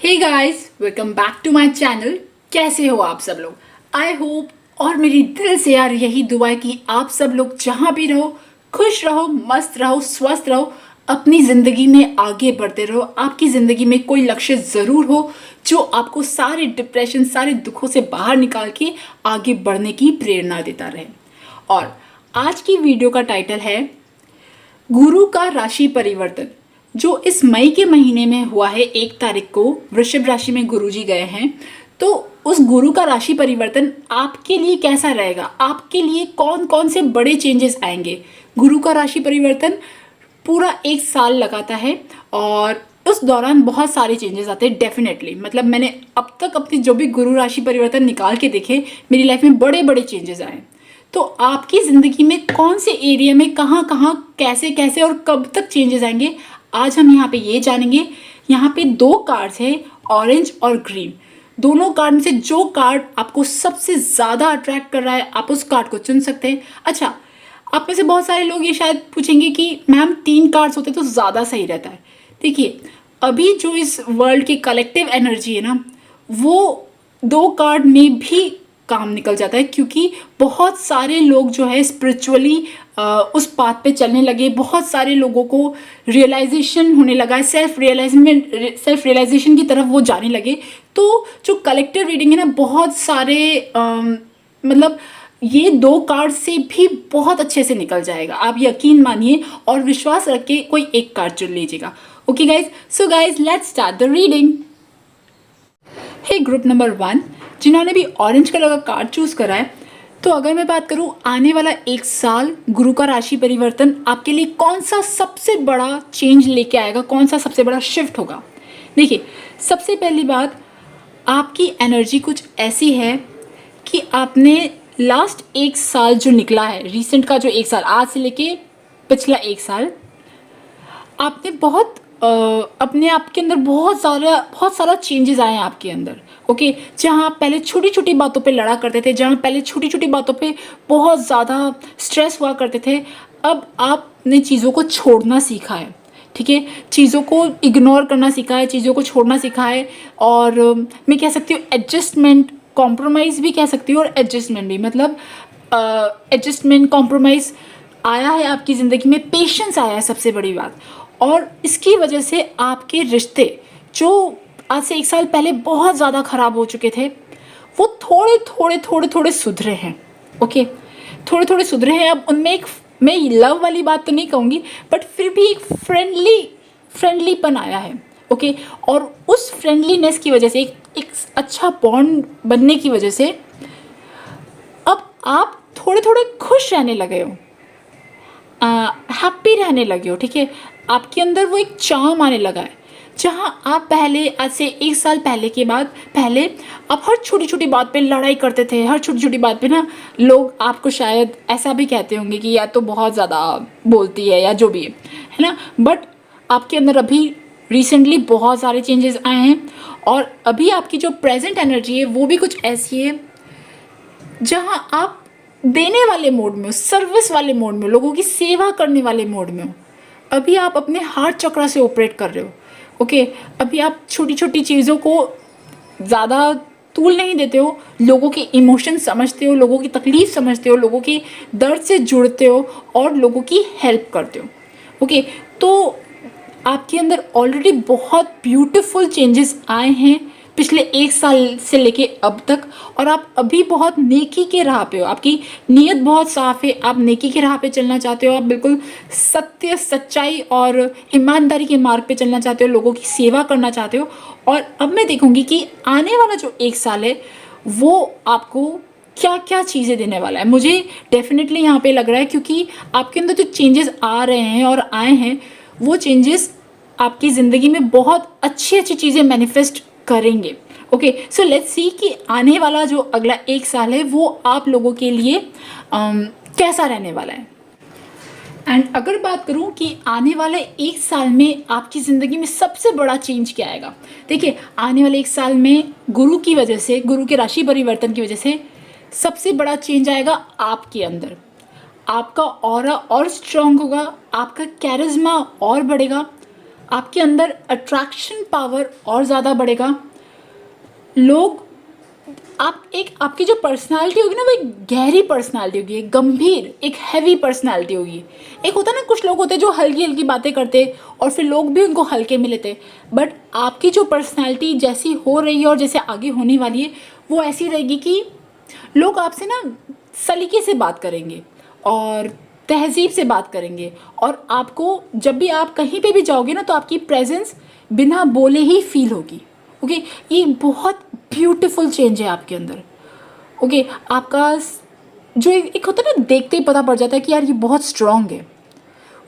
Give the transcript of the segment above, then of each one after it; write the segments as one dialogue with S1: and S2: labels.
S1: Hey guys, welcome back to my channel. कैसे हो आप सब लोग? आई होप और मेरी दिल से यार यही दुआ है कि आप सब लोग जहाँ भी रहो खुश रहो, मस्त रहो, स्वस्थ रहो, अपनी ज़िंदगी में आगे बढ़ते रहो। आपकी ज़िंदगी में कोई लक्ष्य ज़रूर हो जो आपको सारे डिप्रेशन, सारे दुखों से बाहर निकाल के आगे बढ़ने की प्रेरणा देता रहे। और आज की वीडियो का टाइटल है गुरु का राशि परिवर्तन, जो इस मई के महीने में हुआ है। 1 तारीख को वृषभ राशि में गुरुजी गए हैं। तो उस गुरु का राशि परिवर्तन आपके लिए कैसा रहेगा, आपके लिए कौन कौन से बड़े चेंजेस आएंगे। गुरु का राशि परिवर्तन पूरा 1 साल लगाता है और उस दौरान बहुत सारे चेंजेस आते हैं डेफिनेटली। मतलब मैंने अब तक अपनी जो भी गुरु राशि परिवर्तन निकाल के देखे, मेरी लाइफ में बड़े बड़े चेंजेस आए। तो आपकी ज़िंदगी में कौन से एरिया में कहाँ कहाँ कैसे कैसे और कब तक चेंजेस आएंगे, आज हम यहाँ पे ये जानेंगे। यहाँ पे 2 कार्ड्स हैं, ऑरेंज और ग्रीन। दोनों कार्ड में से जो कार्ड आपको सबसे ज़्यादा अट्रैक्ट कर रहा है, आप उस कार्ड को चुन सकते हैं। अच्छा, आप में से बहुत सारे लोग ये शायद पूछेंगे कि मैम 3 कार्ड्स होते तो ज़्यादा सही रहता है। देखिए, अभी जो इस वर्ल्ड की कलेक्टिव एनर्जी है ना, वो 2 कार्ड में भी काम निकल जाता है, क्योंकि बहुत सारे लोग जो है स्पिरिचुअली उस पाथ पे चलने लगे। बहुत सारे लोगों को रियलाइजेशन होने लगा है, सेल्फ रियलाइजेशन की तरफ वो जाने लगे। तो जो कलेक्टिव रीडिंग है ना, बहुत सारे मतलब ये 2 कार्ड से भी बहुत अच्छे से निकल जाएगा। आप यकीन मानिए और विश्वास रख के कोई एक कार्ड चुन लीजिएगा। Okay guys, so guys let's start the reading. Hey group number 1, जिन्होंने भी ऑरेंज कलर का कार्ड चूज करा है, तो अगर मैं बात करूं आने वाला 1 साल गुरु का राशि परिवर्तन आपके लिए कौन सा सबसे बड़ा चेंज लेके आएगा, कौन सा सबसे बड़ा शिफ्ट होगा। देखिए, सबसे पहली बात, आपकी एनर्जी कुछ ऐसी है कि आपने लास्ट 1 साल जो निकला है, रिसेंट का जो 1 साल, आज से लेके पिछला 1 साल, आपने बहुत अपने आप के अंदर बहुत सारा चेंजेस आए हैं आपके अंदर। ओके, जहाँ आप पहले छोटी छोटी बातों पे लड़ा करते थे, जहाँ पहले छोटी छोटी बातों पे बहुत ज़्यादा स्ट्रेस हुआ करते थे, अब आपने चीज़ों को छोड़ना सीखा है। ठीक है, चीज़ों को इग्नोर करना सीखा है, चीज़ों को छोड़ना सीखा है। और मैं कह सकती हूँ एडजस्टमेंट, कॉम्प्रोमाइज़ भी कह सकती हूँ, और एडजस्टमेंट भी, मतलब एडजस्टमेंट, कॉम्प्रोमाइज़ आया है आपकी ज़िंदगी में, पेशेंस आया है सबसे बड़ी बात। और इसकी वजह से आपके रिश्ते जो आज से 1 साल पहले बहुत ज़्यादा ख़राब हो चुके थे, वो थोड़े सुधरे हैं। ओके, थोड़े सुधरे हैं। अब उनमें एक, मैं लव वाली बात तो नहीं कहूँगी, बट फिर भी एक फ्रेंडलीपन आया है। ओके, और उस फ्रेंडलीनेस की वजह से, एक अच्छा बॉन्ड बनने की वजह से अब आप थोड़े खुश रहने लगे हो, हैप्पी रहने लगे हो। ठीक है, आपके अंदर वो एक चार्म आने लगा है। जहाँ आप पहले, आज से 1 साल पहले के बाद, पहले आप हर छोटी छोटी बात पे लड़ाई करते थे। हर छोटी छोटी बात पे ना लोग आपको शायद ऐसा भी कहते होंगे कि या तो बहुत ज़्यादा बोलती है या जो भी है ना। बट आपके अंदर अभी रिसेंटली बहुत सारे चेंजेस आए हैं, और अभी आपकी जो प्रेजेंट एनर्जी है वो भी कुछ ऐसी है जहाँ आप देने वाले मोड में हो, सर्विस वाले मोड में हो, लोगों की सेवा करने वाले मोड में हो। अभी आप अपने हार्ट चक्र से ऑपरेट कर रहे हो। ओके, अभी आप छोटी छोटी चीज़ों को ज़्यादा तूल नहीं देते हो, लोगों के इमोशन समझते हो, लोगों की तकलीफ समझते हो, लोगों के दर्द से जुड़ते हो और लोगों की हेल्प करते हो। ओके, तो आपके अंदर ऑलरेडी बहुत ब्यूटीफुल चेंजेस आए हैं पिछले 1 साल से लेके अब तक, और आप अभी बहुत नेकी के राह पे हो। आपकी नीयत बहुत साफ़ है, आप नेकी के राह पे चलना चाहते हो, आप बिल्कुल सत्य, सच्चाई और ईमानदारी के मार्ग पे चलना चाहते हो, लोगों की सेवा करना चाहते हो। और अब मैं देखूंगी कि आने वाला जो 1 साल है वो आपको क्या क्या चीज़ें देने वाला है। मुझे डेफिनेटली यहाँ पे लग रहा है, क्योंकि आपके अंदर जो चेंजेस आ रहे हैं और आए हैं, वो चेंजेस आपकी ज़िंदगी में बहुत अच्छी चीज़ें मैनिफेस्ट करेंगे। ओके, सो लेट्स सी कि आने वाला जो अगला 1 साल है वो आप लोगों के लिए कैसा रहने वाला है। एंड अगर बात करूं कि आने वाले 1 साल में आपकी ज़िंदगी में सबसे बड़ा चेंज क्या आएगा, देखिए, आने वाले 1 साल में गुरु की वजह से, गुरु के राशि परिवर्तन की वजह से सबसे बड़ा चेंज आएगा आपके अंदर। आपका ऑरा और स्ट्रांग होगा, आपका कैरिज्मा और बढ़ेगा, आपके अंदर अट्रैक्शन पावर और ज़्यादा बढ़ेगा। लोग आपकी जो पर्सनालिटी होगी ना, वो एक गहरी पर्सनालिटी होगी, एक गंभीर, एक हैवी पर्सनालिटी होगी। एक होता है ना, कुछ लोग होते हैं जो हल्की हल्की बातें करते और फिर लोग भी उनको हल्के में लेते, बट आपकी जो पर्सनालिटी जैसी हो रही है और जैसे आगे होने वाली है वो ऐसी रहेगी कि लोग आपसे ना सलीके से बात करेंगे और तहज़ीब से बात करेंगे, और आपको जब भी आप कहीं पे भी जाओगे ना तो आपकी प्रेजेंस बिना बोले ही फील होगी। ओके, ये बहुत ब्यूटीफुल चेंज है आपके अंदर। ओके, आपका जो एक होता है ना, देखते ही पता पड़ जाता है कि यार ये बहुत स्ट्रांग है,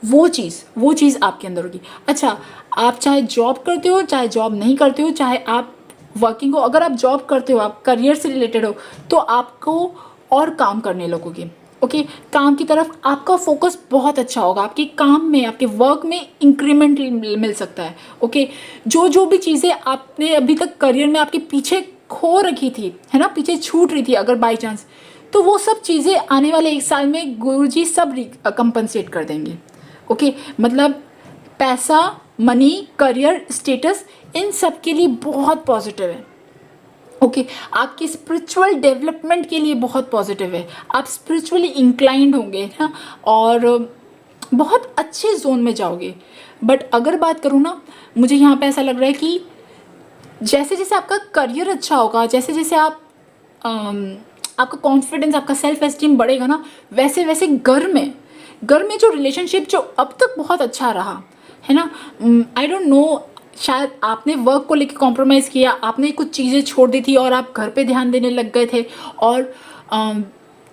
S1: वो चीज़ आपके अंदर होगी। अच्छा, आप चाहे जॉब करते हो चाहे जॉब नहीं करते हो, चाहे आप वर्किंग हो, अगर आप जॉब करते हो, आप करियर से रिलेटेड हो, तो आपको और काम करने लगोगे। ओके, काम की तरफ आपका फोकस बहुत अच्छा होगा, आपके काम में, आपके वर्क में इंक्रीमेंट मिल सकता है। ओके, जो भी चीज़ें आपने अभी तक करियर में आपके पीछे खो रखी थी, है ना, पीछे छूट रही थी अगर बाई चांस, तो वो सब चीज़ें आने वाले 1 साल में गुरुजी सब कंपनसेट कर देंगे। ओके, मतलब पैसा, मनी, करियर, स्टेटस, इन सब के लिए बहुत पॉजिटिव है। ओके, आपकी स्पिरिचुअल डेवलपमेंट के लिए बहुत पॉजिटिव है, आप स्पिरिचुअली इंक्लाइंड होंगे ना, और बहुत अच्छे जोन में जाओगे। बट अगर बात करूँ ना, मुझे यहाँ पे ऐसा लग रहा है कि जैसे जैसे आपका करियर अच्छा होगा, जैसे जैसे आपका कॉन्फिडेंस, आपका सेल्फ एस्टीम बढ़ेगा ना, वैसे वैसे घर में जो रिलेशनशिप जो अब तक बहुत अच्छा रहा है ना, आई डोंट नो, शायद आपने वर्क को लेकर कॉम्प्रोमाइज़ किया, आपने कुछ चीज़ें छोड़ दी थी और आप घर पे ध्यान देने लग गए थे, और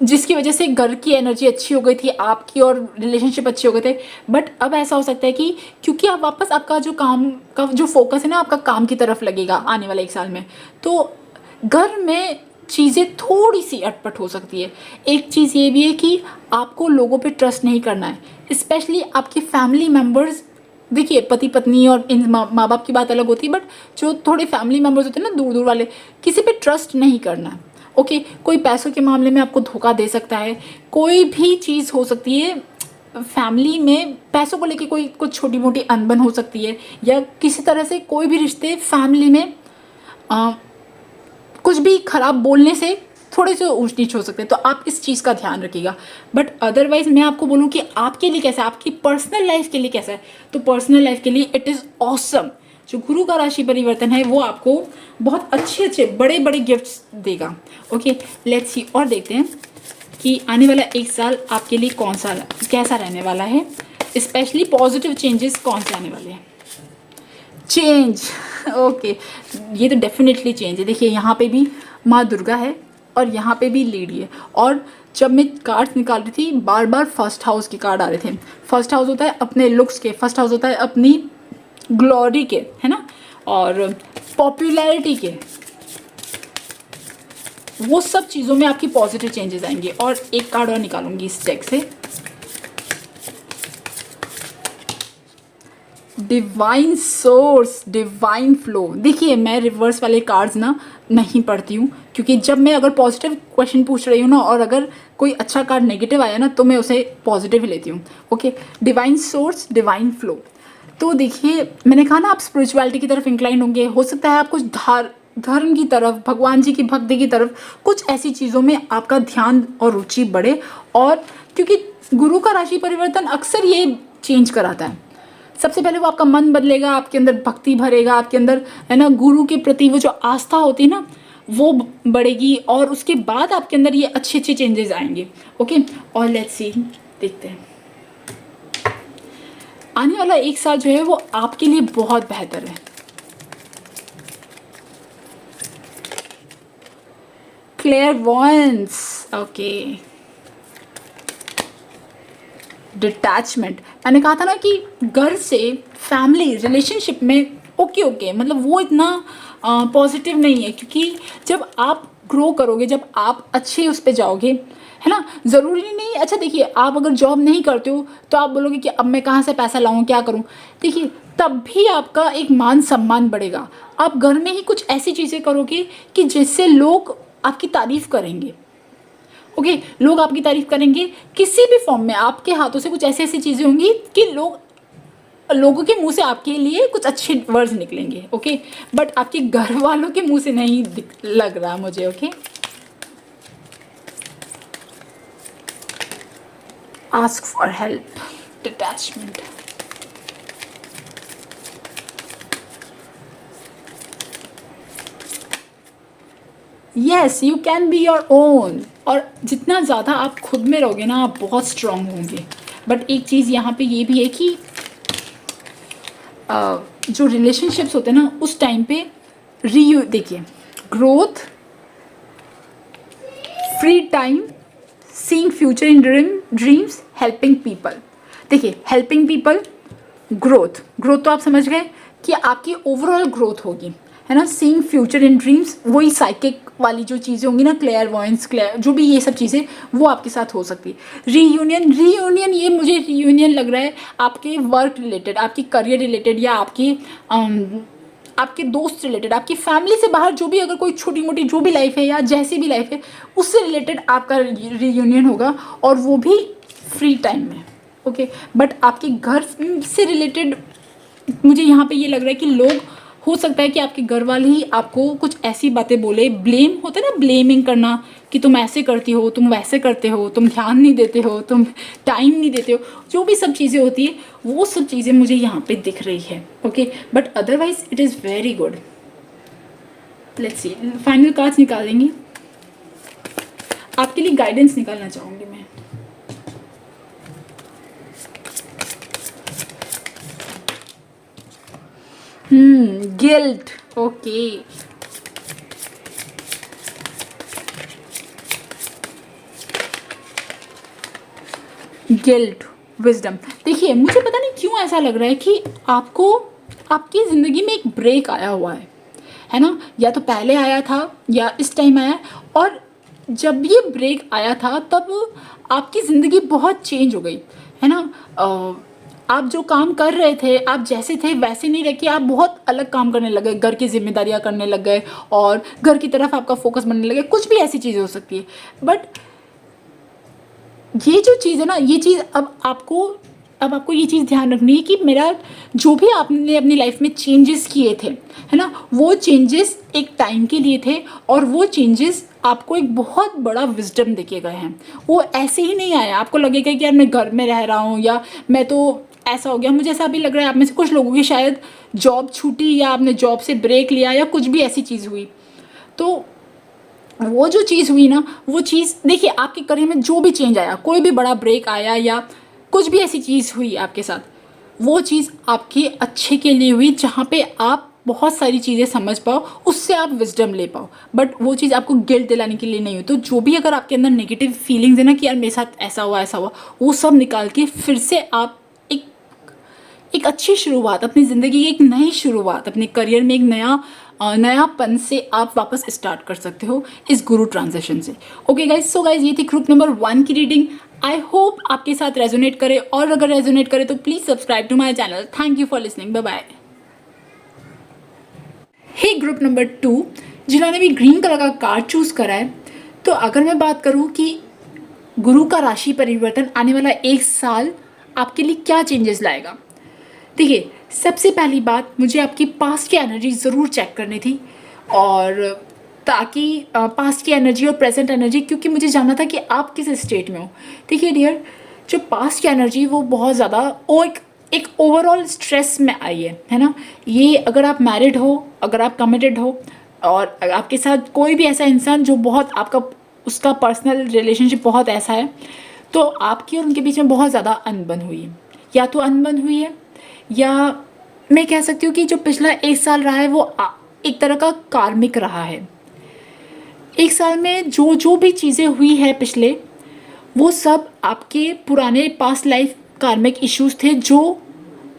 S1: जिसकी वजह से घर की एनर्जी अच्छी हो गई थी आपकी और रिलेशनशिप अच्छे हो गए थे। बट अब ऐसा हो सकता है कि क्योंकि आप वापस आपका जो काम का जो फोकस है ना, आपका काम की तरफ लगेगा आने वाले 1 साल में, तो घर में चीज़ें थोड़ी सी अटपट हो सकती है। एक चीज़ ये भी है कि आपको लोगों पे ट्रस्ट नहीं करना है, स्पेशली आपके फैमिली मेम्बर्स। देखिए, पति पत्नी और इन माँ बाप की बात अलग होती है, बट जो थोड़े फैमिली मेम्बर्स होते हैं ना, दूर दूर वाले, किसी पे ट्रस्ट नहीं करना है। ओके, कोई पैसों के मामले में आपको धोखा दे सकता है, कोई भी चीज़ हो सकती है फैमिली में, पैसों को लेके कोई कुछ छोटी मोटी अनबन हो सकती है, या किसी तरह से कोई भी रिश्ते फैमिली में कुछ भी खराब बोलने से थोड़े से ऊंच नीच हो सकते हैं, तो आप इस चीज़ का ध्यान रखिएगा। बट अदरवाइज मैं आपको बोलूँ कि आपके लिए कैसा है, आपकी पर्सनल लाइफ के लिए कैसा है, तो पर्सनल लाइफ के लिए इट इज़ ऑसम। जो गुरु का राशि परिवर्तन है वो आपको बहुत अच्छे अच्छे बड़े बड़े गिफ्ट्स देगा। ओके, लेट्स सी, और देखते हैं कि आने वाला 1 साल आपके लिए कैसा रहने वाला है, स्पेशली पॉजिटिव चेंजेस कौन से आने वाले हैं। चेंज, ओके, ये तो डेफिनेटली चेंज है। देखिए, यहाँ पे भी माँ दुर्गा है और यहाँ पे भी लेडी है, और जब मैं कार्ड्स निकाल रही थी बार बार फर्स्ट हाउस के कार्ड आ रहे थे। फर्स्ट हाउस होता है अपने लुक्स के, फर्स्ट हाउस होता है अपनी ग्लोरी के, है ना, और पॉपुलैरिटी के, वो सब चीज़ों में आपकी पॉजिटिव चेंजेस आएंगे। और एक कार्ड और निकालूंगी इस डेक से, डिवाइन सोर्स, डिवाइन फ्लो। देखिए, मैं रिवर्स वाले कार्ड्स ना नहीं पढ़ती हूँ, क्योंकि जब मैं अगर पॉजिटिव क्वेश्चन पूछ रही हूँ ना, और अगर कोई अच्छा कार्ड नेगेटिव आया ना, तो मैं उसे पॉजिटिव ही लेती हूँ। Okay, divine source, divine flow. तो देखिए, मैंने कहा ना, आप स्पिरिचुअलिटी की तरफ इंक्लाइन होंगे, हो सकता है आप कुछ धर्म की तरफ, भगवान जी की भक्ति की तरफ, कुछ ऐसी चीज़ों में आपका ध्यान और रुचि बढ़े। और क्योंकि गुरु का राशि परिवर्तन अक्सर ये चेंज कराता है, सबसे पहले वो आपका मन बदलेगा, आपके अंदर भक्ति भरेगा, आपके अंदर, है ना, गुरु के प्रति वो जो आस्था होती है ना, वो बढ़ेगी, और उसके बाद आपके अंदर ये अच्छे अच्छे चेंजेस आएंगे। ओके, और लेट्स सी, देखते हैं आने वाला 1 साल जो है वो आपके लिए बहुत बेहतर है। क्लेयरवॉयंस, ओके, डिटैचमेंट। मैंने कहा था ना कि घर से फैमिली रिलेशनशिप में ओके, मतलब वो इतना पॉजिटिव नहीं है, क्योंकि जब आप ग्रो करोगे, जब आप अच्छे उस पर जाओगे, है ना, ज़रूरी नहीं। अच्छा देखिए, आप अगर जॉब नहीं करते हो तो आप बोलोगे कि अब मैं कहाँ से पैसा लाऊं, क्या करूं। देखिए, तब भी आपका एक मान सम्मान बढ़ेगा। आप घर में ही कुछ ऐसी चीज़ें करोगे कि जिससे लोग आपकी तारीफ़ करेंगे। ओके, लोग आपकी तारीफ़ करेंगे किसी भी फॉर्म में, आपके हाथों से कुछ ऐसी ऐसी चीज़ें होंगी कि लोग लोगों के मुंह से आपके लिए कुछ अच्छे वर्ड्स निकलेंगे, ओके, बट आपके घर वालों के मुंह से नहीं लग रहा मुझे, okay. Ask for help, detachment. Yes, you can be your own. और जितना ज़्यादा आप खुद में रहोगे ना, आप बहुत स्ट्रांग होंगे। बट एक चीज़ यहाँ पे ये भी है कि जो रिलेशनशिप्स होते हैं ना, उस टाइम पे देखिए, growth, free time, seeing future in dreams, helping people. देखिए, हेल्पिंग पीपल, ग्रोथ तो आप समझ गए कि आपकी ओवरऑल ग्रोथ होगी, है ना। सीइंग फ्यूचर इन ड्रीम्स, वही साइकिक वाली जो चीज़ें होंगी ना, क्लेयरवॉयंस, जो भी ये सब चीज़ें, वो आपके साथ हो सकती है। रीयूनियन, ये मुझे रीयूनियन लग रहा है आपके वर्क रिलेटेड, आपकी करियर रिलेटेड, या आपके दोस्त रिलेटेड, आपकी फैमिली से बाहर जो भी, अगर कोई छोटी मोटी जो भी लाइफ है या जैसी भी लाइफ है, उससे रिलेटेड आपका रीयूनियन होगा, और वो भी फ्री टाइम में, ओके। बट आपके घर से रिलेटेड मुझे यहाँ पे ये लग रहा है कि लोग, हो सकता है कि आपके घर वाले ही आपको कुछ ऐसी बातें बोले, ब्लेम होता है ना, ब्लेमिंग करना, कि तुम ऐसे करती हो, तुम वैसे करते हो, तुम ध्यान नहीं देते हो, तुम टाइम नहीं देते हो, जो भी सब चीज़ें होती है, वो सब चीज़ें मुझे यहाँ पे दिख रही है, okay. But otherwise it is very good. Let's see, final cards निकालेंगे, आपके लिए गाइडेंस निकालना चाहूँगी मैं। Guilt, okay. Guilt, wisdom. देखिए, मुझे पता नहीं क्यों ऐसा लग रहा है कि आपको आपकी ज़िंदगी में एक ब्रेक आया हुआ है ना, या तो पहले आया था या इस टाइम आया, और जब ये ब्रेक आया था तब आपकी ज़िंदगी बहुत चेंज हो गई, है ना। आप जो काम कर रहे थे, आप जैसे थे वैसे नहीं रह के आप बहुत अलग काम करने लगे, घर की जिम्मेदारियां करने लग गए, और घर की तरफ आपका फोकस बनने लगे, कुछ भी ऐसी चीज़ें हो सकती है। बट ये जो चीज़ है ना, ये चीज़ अब आपको ये चीज़ ध्यान रखनी है कि मेरा जो भी आपने अपनी लाइफ में चेंजेस किए थे, है ना, वो चेंजेस एक टाइम के लिए थे, और वो चेंजेस आपको एक बहुत बड़ा विजडम देके गए हैं। वो ऐसे ही नहीं आया, आपको लगेगा कि यार मैं घर में रह रहा हूँ, या मैं तो ऐसा हो गया। मुझे ऐसा भी लग रहा है आप में से कुछ लोगों की शायद जॉब छूटी, या आपने जॉब से ब्रेक लिया, या कुछ भी ऐसी चीज़ हुई। तो वो जो चीज़ हुई ना, वो चीज़, देखिए, आपके करियर में जो भी चेंज आया, कोई भी बड़ा ब्रेक आया या कुछ भी ऐसी चीज़ हुई आपके साथ, वो चीज़ आपके अच्छे के लिए हुई, जहाँ पे आप बहुत सारी चीज़ें समझ पाओ, उससे आप विजडम ले पाओ। बट वो चीज़ आपको गिल्ट दिलाने के लिए नहीं हुई। तो जो भी अगर आपके अंदर नेगेटिव फीलिंग्स है ना कि यार मेरे साथ ऐसा हुआ, वो सब निकाल के फिर से आप एक अच्छी शुरुआत, अपनी ज़िंदगी की एक नई शुरुआत, अपने करियर में एक नयापन से आप वापस स्टार्ट कर सकते हो इस गुरु ट्रांजिशन से। ओके गाइज, सो गाइज, ये थी ग्रुप नंबर 1 की रीडिंग। आई होप आपके साथ रेजोनेट करे, और अगर रेजोनेट करे तो please subscribe to my channel. Thank you for listening, bye bye. Hey group number 2, जिन्होंने भी ग्रीन कलर का कार्ड चूज़ करा है, तो अगर मैं बात करूँ कि गुरु का राशि परिवर्तन आने वाला 1 साल आपके लिए क्या चेंजेस लाएगा। देखिए, सबसे पहली बात, मुझे आपकी पास्ट की एनर्जी ज़रूर चेक करनी थी, और ताकि पास्ट की एनर्जी और प्रेजेंट एनर्जी, क्योंकि मुझे जानना था कि आप किस स्टेट में हो। देखिए डियर, जो पास्ट की एनर्जी वो बहुत ज़्यादा एक ओवरऑल स्ट्रेस में आई है ना। ये अगर आप मैरिड हो, अगर आप कमिटेड हो, और आपके साथ कोई भी ऐसा इंसान जो बहुत उसका पर्सनल रिलेशनशिप बहुत ऐसा है, तो आपकी और उनके बीच में बहुत ज़्यादा अनबन हुई है, या तो अनबन हुई है, या मैं कह सकती हूँ कि जो पिछला 1 साल रहा है वो एक तरह का कार्मिक रहा है। 1 साल में जो भी चीज़ें हुई है पिछले, वो सब आपके पुराने पास्ट लाइफ कार्मिक इश्यूज थे जो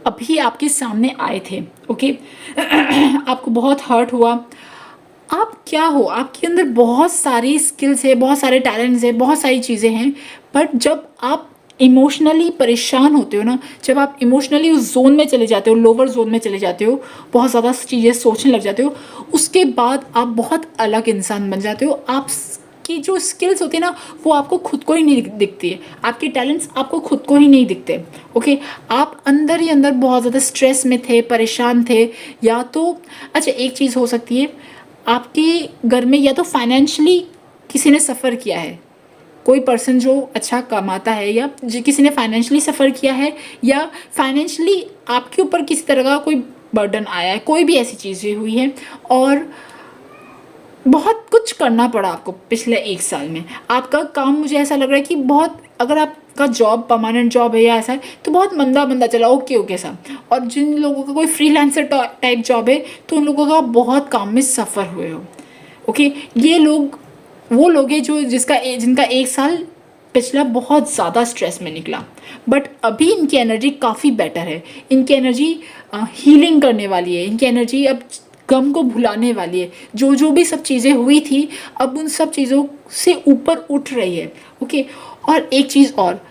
S1: अभी आपके सामने आए थे। ओके आपको बहुत हर्ट हुआ। आप क्या हो, आपके अंदर बहुत सारी स्किल्स है, बहुत सारे टैलेंट्स है, बहुत सारी चीज़ें हैं, बट जब आप इमोशनली परेशान होते हो ना, जब आप इमोशनली उस जोन में चले जाते हो, लोअर जोन में चले जाते हो, बहुत ज़्यादा चीज़ें सोचने लग जाते हो, उसके बाद आप बहुत अलग इंसान बन जाते हो। आपके आपकी जो स्किल्स होती है ना वो आपको खुद को ही नहीं दिखती है, आपके टैलेंट्स आपको खुद को ही नहीं दिखते। ओके, आप अंदर ही अंदर बहुत ज़्यादा स्ट्रेस में थे, परेशान थे, या तो अच्छा एक चीज़ हो सकती है आपके घर में या तो फाइनेंशियली किसी ने सफ़र किया है, कोई पर्सन जो अच्छा कमाता है, या किसी ने फाइनेंशियली सफ़र किया है, या फाइनेंशियली आपके ऊपर किसी तरह का कोई बर्डन आया है, कोई भी ऐसी चीज़ें हुई हैं और बहुत कुछ करना पड़ा आपको पिछले 1 साल में। आपका काम मुझे ऐसा लग रहा है कि बहुत, अगर आपका जॉब परमानेंट जॉब है या ऐसा है तो बहुत मंदा मंदा चला, ओके सा। और जिन लोगों का कोई फ्रीलांसर टाइप जॉब है तो उन लोगों का बहुत काम में सफ़र हुए हो। ओके, ये लोग वो लोग हैं जो जिनका 1 साल पिछला बहुत ज़्यादा स्ट्रेस में निकला, बट अभी इनकी एनर्जी काफ़ी बेटर है। इनकी एनर्जी हीलिंग करने वाली है, इनकी एनर्जी अब गम को भुलाने वाली है। जो जो भी सब चीज़ें हुई थी अब उन सब चीज़ों से ऊपर उठ रही है। ओके, और एक चीज़ और,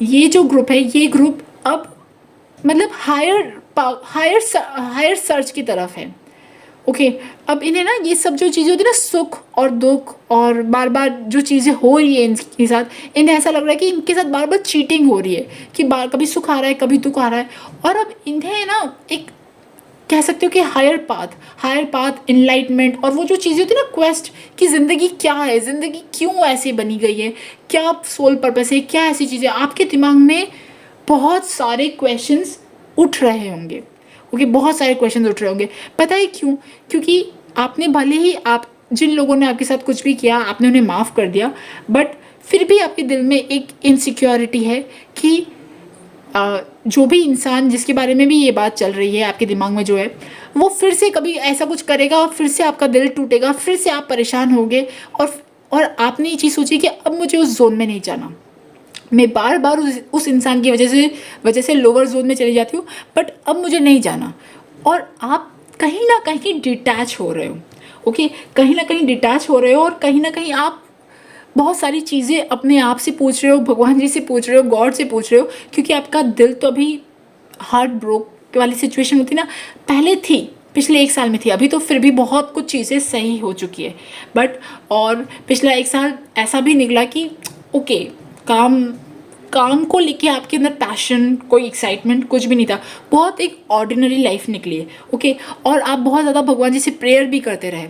S1: ये जो ग्रुप है ये ग्रुप अब मतलब हायर सर्च की तरफ है। ओके, अब इन्हें ना ये सब जो चीज़ें होती है ना, सुख और दुख और बार बार जो चीज़ें हो रही है इनके साथ, इन्हें ऐसा लग रहा है कि इनके साथ बार बार चीटिंग हो रही है कि कभी सुख आ रहा है कभी दुख आ रहा है। और अब इन्हें ना एक कह सकते हो कि हायर पाथ इनलाइटमेंट, और वो जो चीज़ें होती है ना क्वेस्ट, कि ज़िंदगी क्या है, ज़िंदगी क्यों ऐसे बनी गई है, क्या सोल पर्पस है, क्या ऐसी चीज़ें, आपके दिमाग में बहुत सारे क्वेश्चंस उठ रहे होंगे। ओके, बहुत सारे क्वेश्चंस उठ रहे होंगे। पता है क्यों? क्योंकि आपने भले ही आप जिन लोगों ने आपके साथ कुछ भी किया आपने उन्हें माफ़ कर दिया, बट फिर भी आपके दिल में एक इनसिक्योरिटी है कि जो भी इंसान जिसके बारे में भी ये बात चल रही है आपके दिमाग में जो है, वो फिर से कभी ऐसा कुछ करेगा और फिर से आपका दिल टूटेगा, फिर से आप परेशान होगे। और आपने ये चीज़ सोची कि अब मुझे उस जोन में नहीं जाना, मैं बार बार उस इंसान की वजह से लोअर जोन में चली जाती हूँ, बट अब मुझे नहीं जाना। और आप कहीं ना कहीं डिटैच हो रहे हो। ओके, कहीं ना कहीं डिटैच हो रहे हो, और कहीं ना कहीं आप बहुत सारी चीज़ें अपने आप से पूछ रहे हो, भगवान जी से पूछ रहे हो, गॉड से पूछ रहे हो, क्योंकि आपका दिल तो अभी हार्ट ब्रोक वाली सिचुएशन होती ना, पहले थी, पिछले 1 साल में थी। अभी तो फिर भी बहुत कुछ चीज़ें सही हो चुकी है, बट और पिछला 1 साल ऐसा भी निकला कि ओके, काम को लेके आपके अंदर पैशन, कोई एक्साइटमेंट कुछ भी नहीं था, बहुत एक ऑर्डिनरी लाइफ निकली है। ओके, और आप बहुत ज़्यादा भगवान जी से प्रेयर भी करते रहे।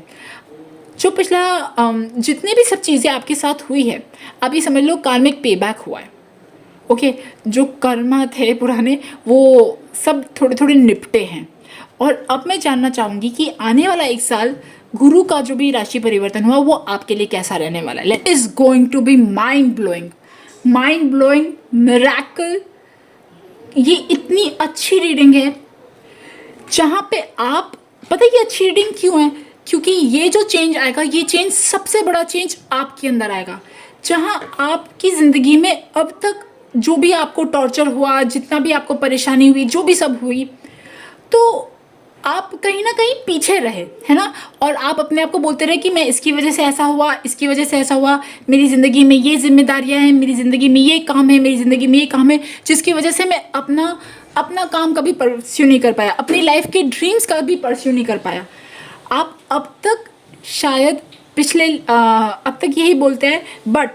S1: जो पिछला जितनी भी सब चीज़ें आपके साथ हुई है, अभी समझ लो कार्मिक पे बैक हुआ है। ओके, जो कर्मा थे पुराने वो सब थोड़े थोड़े निपटे हैं। और अब मैं जानना चाहूँगी कि आने वाला 1 साल गुरु का जो भी राशि परिवर्तन हुआ वो आपके लिए कैसा रहने वाला है। It is going to be mind blowing miracle. ये इतनी अच्छी रीडिंग है जहाँ पे आप, पता है ये अच्छी रीडिंग क्यों है? क्योंकि ये जो चेंज आएगा, ये चेंज सबसे बड़ा चेंज आपके अंदर आएगा। जहाँ आपकी ज़िंदगी में अब तक जो भी आपको टॉर्चर हुआ, जितना भी आपको परेशानी हुई, जो भी सब हुई, तो आप कहीं ना कहीं पीछे रहे, है ना। और आप अपने आप को बोलते रहे कि मैं इसकी वजह से ऐसा हुआ, इसकी वजह से ऐसा हुआ, मेरी ज़िंदगी में ये जिम्मेदारियां हैं, मेरी ज़िंदगी में ये काम है, मेरी ज़िंदगी में ये काम है, जिसकी वजह से मैं अपना काम कभी परस्यू नहीं कर पाया, अपनी लाइफ के ड्रीम्स का भी परस्यू नहीं कर पाया। आप अब तक शायद अब तक यही बोलते हैं, बट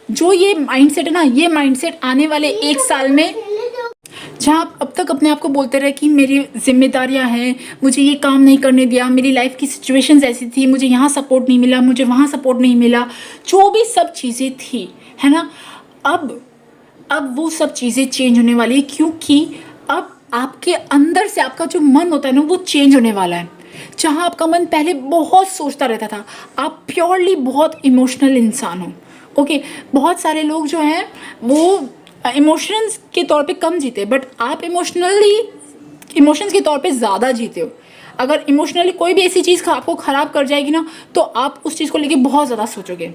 S1: जो ये माइंडसेट है ना, ये माइंडसेट आने वाले 1 साल में, जहाँ आप अब तक अपने आप को बोलते रहे कि मेरी जिम्मेदारियाँ हैं, मुझे ये काम नहीं करने दिया, मेरी लाइफ की सिचुएशंस ऐसी थी, मुझे यहाँ सपोर्ट नहीं मिला, मुझे वहाँ सपोर्ट नहीं मिला, जो भी सब चीज़ें थी, है ना, अब वो सब चीज़ें चेंज होने वाली है। क्योंकि अब आपके अंदर से आपका जो मन होता है ना वो चेंज होने वाला है। जहाँ आपका मन पहले बहुत सोचता रहता था, आप प्योरली बहुत इमोशनल इंसान हो। ओके, बहुत सारे लोग जो हैं वो इमोशंस के तौर पे कम जीते, बट आप इमोशंस के तौर पे ज़्यादा जीते हो। अगर इमोशनली कोई भी ऐसी चीज़ आपको ख़राब कर जाएगी ना, तो आप उस चीज़ को लेके बहुत ज़्यादा सोचोगे।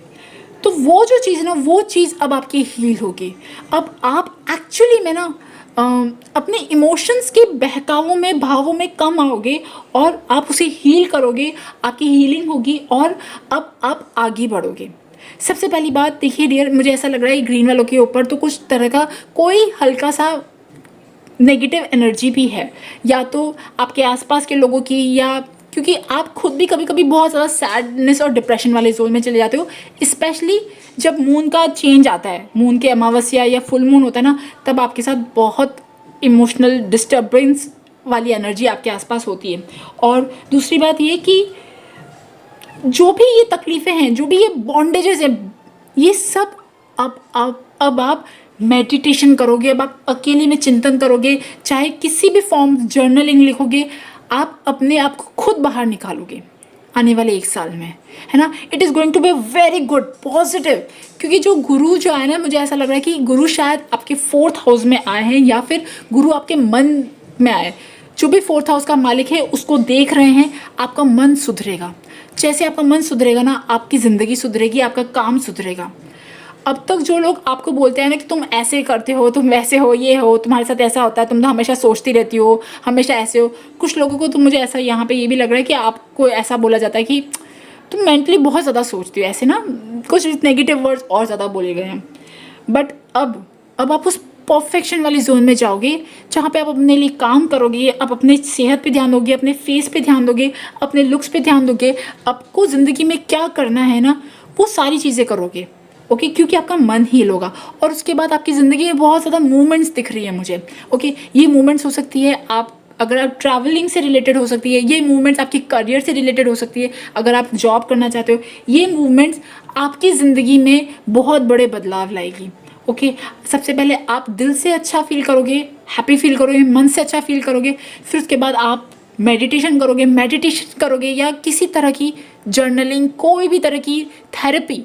S1: तो वो जो चीज़ ना, वो चीज़ अब आपकी हील होगी। अब आप एक्चुअली में ना अपने इमोशंस के बहकावों में, भावों में कम आओगे और आप उसे हील करोगे, आपकी हीलिंग होगी और अब आप आगे बढ़ोगे। सबसे पहली बात देखिए डियर, मुझे ऐसा लग रहा है ग्रीन वालों के ऊपर तो कुछ तरह का कोई हल्का सा नेगेटिव एनर्जी भी है, या तो आपके आसपास के लोगों की या क्योंकि आप खुद भी कभी कभी बहुत ज़्यादा सैडनेस और डिप्रेशन वाले जोन में चले जाते हो, स्पेशली जब मून का चेंज आता है, मून के अमावस्या या फुल मून होता है ना, तब आपके साथ बहुत इमोशनल डिस्टर्बेंस वाली एनर्जी आपके आसपास होती है। और दूसरी बात ये कि जो भी ये तकलीफ़ें हैं, जो भी ये बॉन्डेजेस हैं, ये सब अब आप मेडिटेशन करोगे, अब आप अकेले में चिंतन करोगे, चाहे किसी भी फॉर्म जर्नलिंग लिखोगे, आप अपने आप को खुद बाहर निकालोगे आने वाले 1 साल में, है ना। It is going to be very good positive, क्योंकि जो गुरु जो आए ना, मुझे ऐसा लग रहा है कि गुरु शायद आपके 4th हाउस में आए हैं, या फिर गुरु आपके मन में आए। जो भी 4th हाउस का मालिक है उसको देख रहे हैं, आपका मन सुधरेगा। जैसे आपका मन सुधरेगा ना, आपकी ज़िंदगी सुधरेगी, आपका काम सुधरेगा। अब तक जो लोग आपको बोलते हैं ना कि तुम ऐसे करते हो, तुम वैसे हो, ये हो, तुम्हारे साथ ऐसा होता है, तुम तो हमेशा सोचती रहती हो, हमेशा ऐसे हो। कुछ लोगों को तो मुझे ऐसा यहाँ पे ये भी लग रहा है कि आपको ऐसा बोला जाता है कि तुम मेंटली बहुत ज़्यादा सोचती हो, ऐसे ना कुछ नेगेटिव वर्ड्स और ज़्यादा बोले गए हैं। बट अब आप उस परफेक्शन वाली जोन में जाओगे, जहाँ पे आप अपने लिए काम करोगे, आप अपने सेहत पे ध्यान दोगे, अपने फेस पे ध्यान दोगे, अपने लुक्स पे ध्यान दोगे, आपको ज़िंदगी में क्या करना है ना, वो सारी चीज़ें करोगे। ओके, क्योंकि आपका मन हील होगा। और उसके बाद आपकी ज़िंदगी में बहुत ज़्यादा मूवमेंट्स दिख रही है मुझे। ओके, ये मूवमेंट्स हो सकती है अगर आप ट्रैवलिंग से रिलेटेड हो सकती है, ये मूवमेंट्स आपके करियर से रिलेटेड हो सकती है, अगर आप जॉब करना चाहते हो, ये मूवमेंट्स आपकी ज़िंदगी में बहुत बड़े बदलाव लाएगी। ओके, सबसे पहले आप दिल से अच्छा फील करोगे, हैप्पी फील करोगे, मन से अच्छा फील करोगे। फिर उसके बाद आप मेडिटेशन करोगे या किसी तरह की जर्नलिंग, कोई भी तरह की थेरेपी,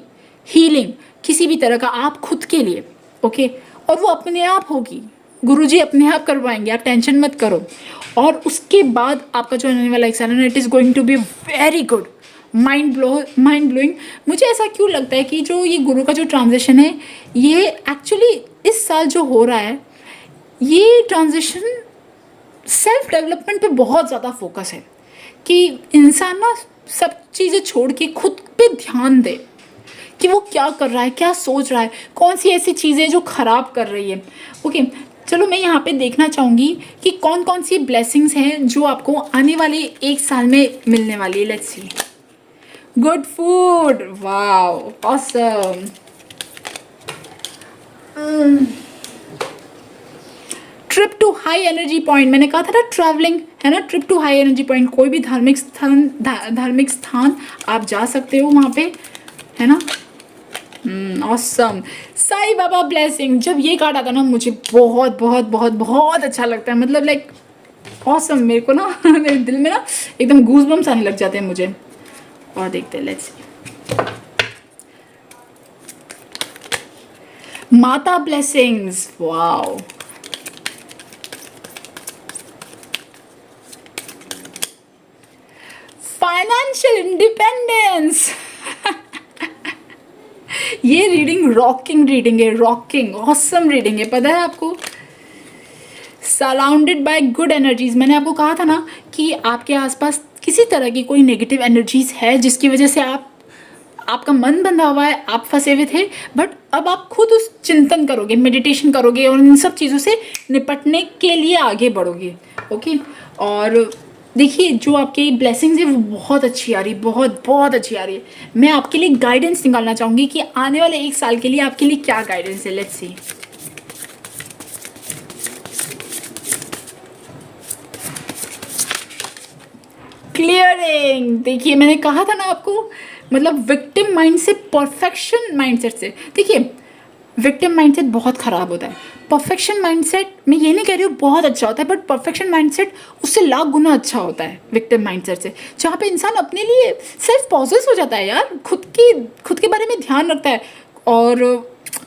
S1: हीलिंग, किसी भी तरह का आप खुद के लिए। ओके, और वो अपने आप होगी, गुरुजी अपने आप करवाएंगे, आप टेंशन मत करो। और उसके बाद आपका जो आने वाला एक्साम है, it is going to be very good, mind blowing. मुझे ऐसा क्यों लगता है कि जो ये गुरु का जो ट्रांजिशन है, ये एक्चुअली इस साल जो हो रहा है, ये ट्रांजिशन सेल्फ डेवलपमेंट पे बहुत ज़्यादा फोकस है कि इंसान ना सब चीज़ें छोड़ के खुद पे ध्यान दे कि वो क्या कर रहा है, क्या सोच रहा है, कौन सी ऐसी चीज़ें जो ख़राब कर रही है। ओके, चलो मैं यहाँ पे देखना चाहूँगी कि कौन कौन सी ब्लेसिंग्स हैं जो आपको आने वाले 1 साल में मिलने वाली है। Let's see. Good food, wow, awesome. Trip to high energy point, मैंने कहा था ना ट्रैवलिंग है ना, trip to high energy point, कोई भी धार्मिक स्थान आप जा सकते हो वहाँ पे, है ना। ऑसम। साईं बाबा ब्लेसिंग, जब ये कार्ड आता ना, मुझे बहुत बहुत बहुत बहुत अच्छा लगता है। मतलब लाइक ऑसम, मेरे को ना मेरे दिल में ना एकदम गूज़बम्स आने लग जाते हैं मुझे। और देखते हैं, लेट्स माता ब्लेसिंग्स, वाओ। फाइनेंशियल इंडिपेंडेंस ये रीडिंग रॉकिंग रीडिंग है, रॉकिंग ऑसम रीडिंग है। पता है आपको, सराउंडेड बाय गुड एनर्जीज, मैंने आपको कहा था ना कि आपके आसपास किसी तरह की कोई नेगेटिव एनर्जीज है जिसकी वजह से आपका मन बंधा हुआ है, आप फंसे हुए थे। बट अब आप खुद उस चिंतन करोगे, मेडिटेशन करोगे और इन सब चीज़ों से निपटने के लिए आगे बढ़ोगे। ओके, और देखिए जो आपकी ब्लेसिंग्स है वो बहुत अच्छी आ रही, बहुत बहुत अच्छी आ रही है। मैं आपके लिए गाइडेंस निकालना चाहूँगी कि आने वाले 1 साल के लिए आपके लिए क्या गाइडेंस है। Let's C. क्लियरिंग, देखिए मैंने कहा था ना आपको, मतलब विक्टिम माइंड से परफेक्शन माइंडसेट से, देखिए विक्टिम माइंडसेट बहुत ख़राब होता है। परफेक्शन माइंडसेट, मैं ये नहीं कह रही हूँ बहुत अच्छा होता है, बट परफेक्शन माइंडसेट उससे लाख गुना अच्छा होता है विक्टिम माइंडसेट से, जहाँ पे इंसान अपने लिए सेल्फ पॉजेस हो जाता है यार, खुद के बारे में ध्यान रखता है और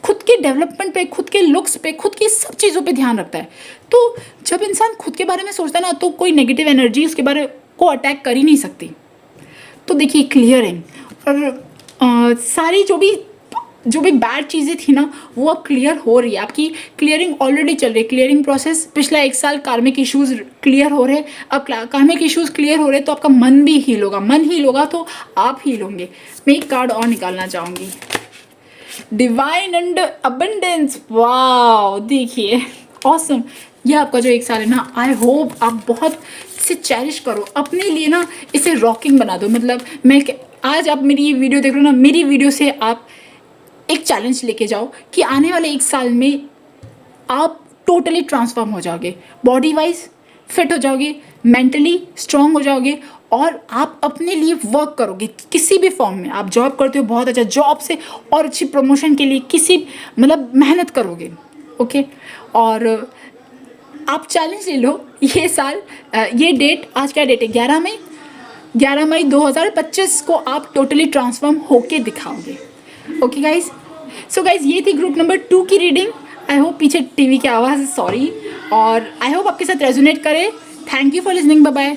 S1: खुद के डेवलपमेंट पे, खुद के लुक्स पे, खुद की सब चीज़ों पे ध्यान रखता है। तो जब इंसान खुद के बारे में सोचता है ना, तो कोई नेगेटिव एनर्जी उसके बारे को अटैक कर ही नहीं सकती। तो देखिए क्लियरिंग, और सारी जो भी बैड चीज़ें थी ना, वो अब क्लियर हो रही है। आपकी क्लियरिंग ऑलरेडी चल रही है, क्लियरिंग प्रोसेस। पिछला 1 साल कार्मिक इश्यूज़ क्लियर हो रहे हैं, अब कार्मिक इश्यूज़ क्लियर हो रहे हैं तो आपका मन भी हील होगा, मन हील होगा तो आप हील होंगे। मैं एक कार्ड और निकालना चाहूँगी, डिवाइन एंड अबंडेंस, वाओ, देखिए ऑसम। ये आपका जो 1 साल है ना, आई होप आप बहुत इसे चेरिश करो, अपने लिए ना इसे रॉकिंग बना दो। मतलब आज आप मेरी ये वीडियो देख रहे हो ना, मेरी वीडियो से आप एक चैलेंज लेके जाओ कि आने वाले 1 साल में आप टोटली ट्रांसफॉर्म हो जाओगे, बॉडी वाइज फिट हो जाओगे, मेंटली स्ट्रांग हो जाओगे और आप अपने लिए वर्क करोगे किसी भी फॉर्म में। आप जॉब करते हो, बहुत अच्छा जॉब से और अच्छी प्रमोशन के लिए किसी मतलब मेहनत करोगे। ओके, और आप चैलेंज ले लो ये साल, ये डेट, आज क्या डेट है, 11 मई 2025 को आप टोटली ट्रांसफॉर्म होके दिखाओगे। ओके गाइज, सो गाइज ये थी ग्रुप नंबर 2 की रीडिंग। आई होप, पीछे टीवी की आवाज़ है, सॉरी, और आई होप आपके साथ रेजोनेट करे। Thank you for listening, bye bye.